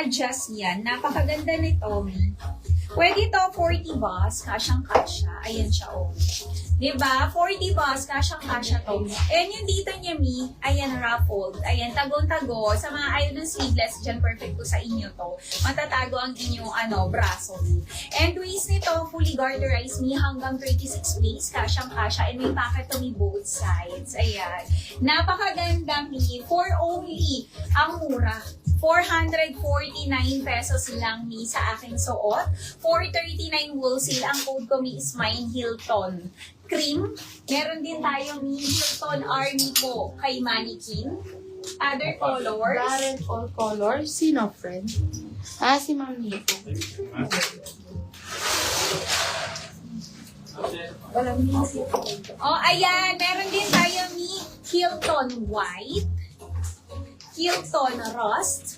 adjust yan. Napakaganda nito, Mi. Pwede to 40 bus, kasyang-kasya. Ayan siya, oh. Diba? 40 bus, kasyang-kasya to. And yung dito niya, Mi, ayan, ruffled. Ayan, tagong-tago. Sa mga ayaw ng sleeveless, dyan perfect to sa inyo to. Matatago ang inyong, braso, Mi. And waist nito, fully garterized, Mi, hanggang 36 waist, kasyang-kasya. And may pocket to, Mi, both sides. Ayan. Napakaganda, Mi. For only, ang mura. 449 pesos lang, Mi, sa aking suot. 439 wholesale. Ang code ko, Mi, is mine Hilton Cream. Meron din tayo, Mi, Hilton Army po kay Mannequin. Other colors. Darren all colors. Sino, friend? Si Mami. Oh, ayan. Meron din tayo, Mi, Hilton White, Hilton Rust,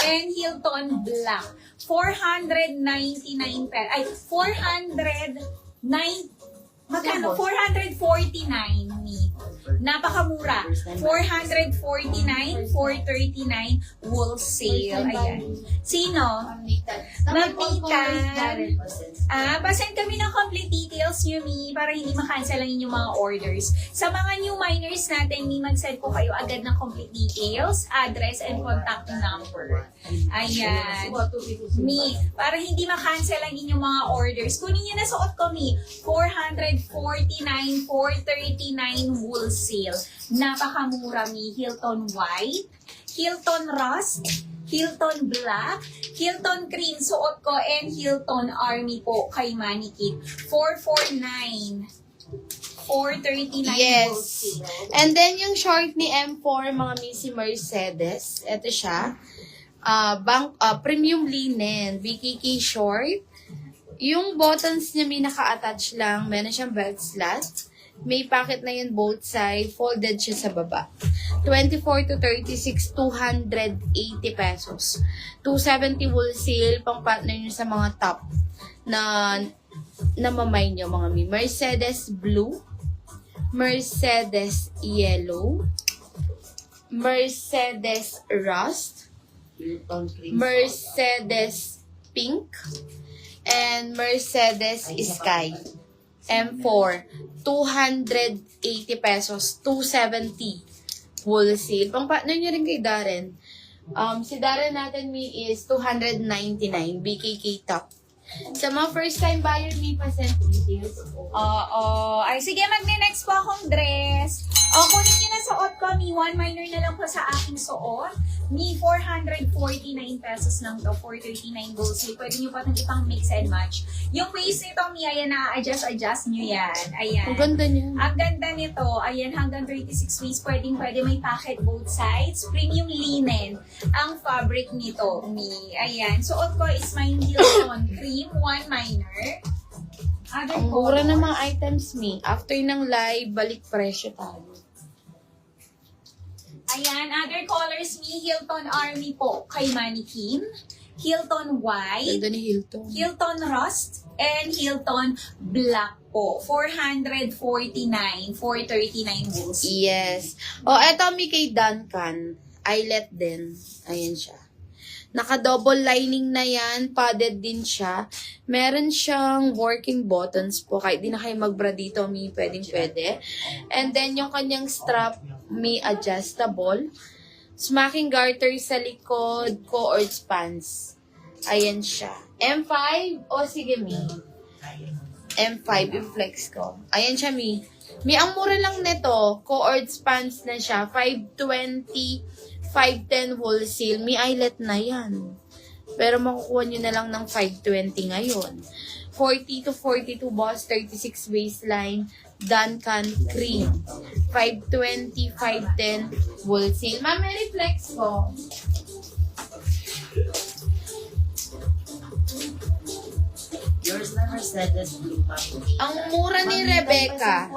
and Hilton Black. 499 pesos. Ay, 409. Magkano? 449, Mi. Napakamura. 449, 439 wholesale. Ayan. Sino? Magpitan. Basahin kami ng complete details nyo, Mi, para hindi makancel lang inyong mga orders. Sa mga new miners natin, Mi, mag-send po kayo agad ng complete details, address, and contact number. Ayan. Mi, para hindi makancel lang inyong mga orders. Kunin nyo na suot ko, Mi. 449, 439 wholesale. Napakamura, Mi. Hilton White, Hilton Rust, Hilton Black, Hilton Cream suot ko, and Hilton Army po kay Mannequin. 449. 439 Yes. wholesale. And then yung short ni M4, mga Missy Mercedes. Ito siya. Premium linen. BKK short. Yung buttons niya may naka-attach lang. Meron siyang belt slot. May pocket na yun both side. Folded siya sa baba. 24 to 36, 280 pesos. 270 wholesale. Pang partner nyo sa mga top na mamay nyo, mga mi. Mercedes blue. Mercedes yellow. Mercedes rust. Mercedes pink. And Mercedes sky. M4, 280 pesos, 270 wholesale. Pang partner nyo rin kay Darren. Si Darren natin, Mi, is 299 BKK top. Sa mga first time buyer, Mi, pa-send details. Ay, sige, magne-next po akong dress. Kunin nyo na suot ko, Mi. One minor na lang po sa aking suot. Mi, 449 pesos lang to. 439 wholesale. Pwede nyo pa itong ipang mix and match. Yung waist nito, Mi, ayan na, adjust nyo yan. Ayan. Ang ganda niya. Ang ganda nito, ayan, hanggang 36 waist. Pwede may pocket both sides. Premium linen ang fabric nito, Mi. Ayan. Suot ko is mine Hilton Cream, one minor. Other Ang mura colors. ng mga items, Mi. After ng live, balik presyo tayo. Ayan, other colors, Mi, Hilton Army po kay Mannequin, Hilton White, Ganda ni Hilton. Hilton Rust, and Hilton Black po. 449, 439 wholesale. Yes. Eto, Mi, kay Duncan. Eyelet din. Ayan siya. Naka-double lining na yan. Padded din siya. Meron siyang working buttons po. Kahit di na kayo mag-bra dito, Mi, pwede. And then, yung kanyang strap, Mi, adjustable. Smacking garter sa likod, co-ords pants. Ayan siya. M5? Sige, Mi. M5, yung flex ko. Ayan siya, Mi. Mi, ang mura lang nito, co-ords pants na siya. 520, 510 wholesale. Mi, eyelet na yan. Pero makukuha nyo na lang ng 520 ngayon. 40 to 42 boss, 36 waistline, Duncan cream. 520, 510 wholesale. Ma'am, may reflex ko. Yours na Mercedes blue pa. Ang mura ni Rebecca.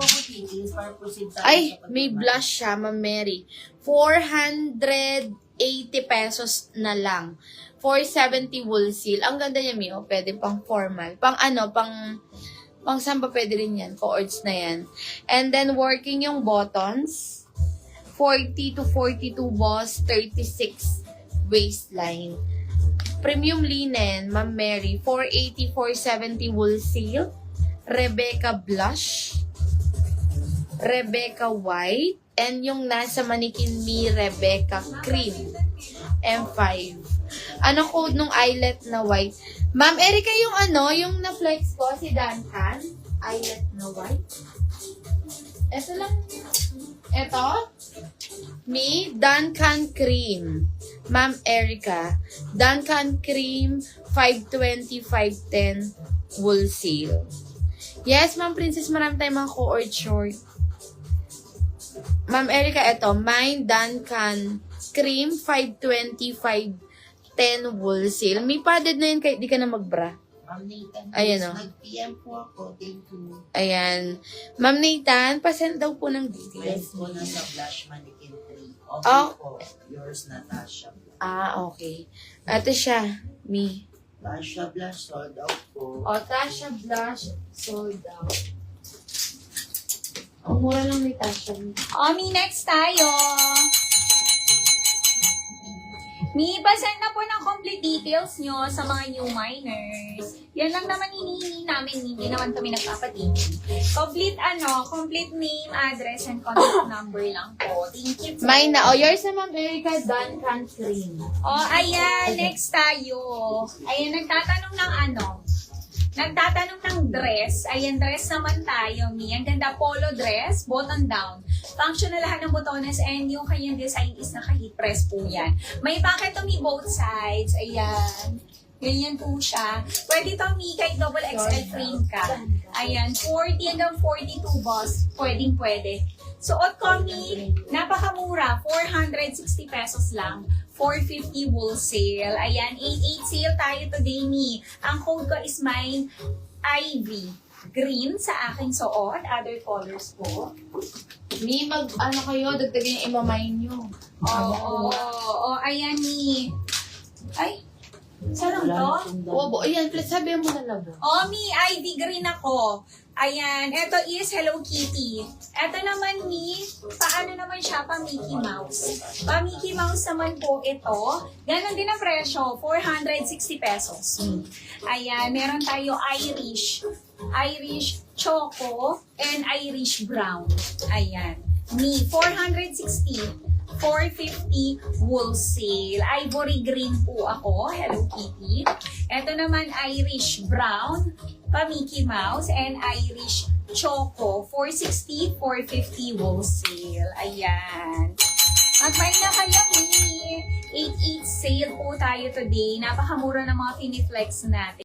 Ay, may blush siya, Ma'am Mary. 480 pesos na lang. 470 wholesale. Ang ganda niya, Mio. Pwede pang formal. Pang saan ba pwede rin yan? Co-ords na yan. And then, working yung buttons. 40 to 42 boss, 36 waistline. Premium linen, Ma'am Mary, 480, 470 wool seal. Rebecca blush. Rebecca white. And yung nasa Manikin Me, Rebecca cream. M5. Anong code nung eyelet na white? Ma'am Erika, yung na-flex ko, si Duncan. Eyelet na white. Ito lang. Ito. Me, Duncan cream. Ma'am Erika. Duncan cream, 520, 510 wool seal. Yes, Ma'am Princess, marami tayong mga co-ord short. Ma'am Erika, ito. Mine, Duncan cream, 520, 510 wool seal. May padded na yun kahit di ka na magbra. Ma'am Nathan, Ayan, oh. nag-PM po ako. Thank you. Ayan. Ma'am Nathan, pasend daw po ng Friends details. po na sa Flash Mannequin 3. Okay Oh. po. Yours, Natasha. Okay. Ito siya. Me. Tasha Blush, sold out po. Tasha Blush, sold out. Ang mura lang ni Tasha. Mi, next tayo. Mi, pasend na po ng complete details nyo sa mga new miners. Yan lang naman hinihingi namin, hindi naman kami nagpapatingin. Complete name, address, and contact number lang po. Thank you po. Mine na. Yours na, Ma'am Erika, Duncan cream. Ayan, next tayo. Ayan, nagtatanong ng dress. Ayan, dress naman tayo, Mi. Ang ganda, polo dress, button down. Functional lahat ng botones and yung kanyang design is naka-heat press po yan. May pocket to, Mi, both sides. Ayan. Ganyan po siya. Pwede to, Mi, kahit double XL frame ka. Ayan, 40 hanggang 42 boss. Pwede. Suot ko, Mi, napakamura. 460 pesos lang. 450 wholesale. Ayan, 88 sale tayo today, Mi. Ang code ko is mine, Ivy. Green sa aking suot. Other colors po. Me, kayo, dagdagan yung imamay nyo. Ayan, Mi. Ay, saan to? Ayan, please, sabi mo na labo. Mi, Ivy green ako. Ayan, ito is Hello Kitty. Ito naman, Mi, paano naman siya pa Mickey Mouse? Pa Mickey Mouse naman po ito. Ganon din ang presyo, 460 pesos. Ayan, meron tayo Irish Choco, and Irish Brown. Ayan. Mi, 460. 450 wholesale. Ivory green po ako. Hello Kitty. Ito naman Irish Brown, pa Mickey Mouse, and Irish Choco. 460, 450 wholesale. Ayan. Mag-buy na kayo, Mi. 88 sale po tayo today. Napakamura ng mga Finiflex natin.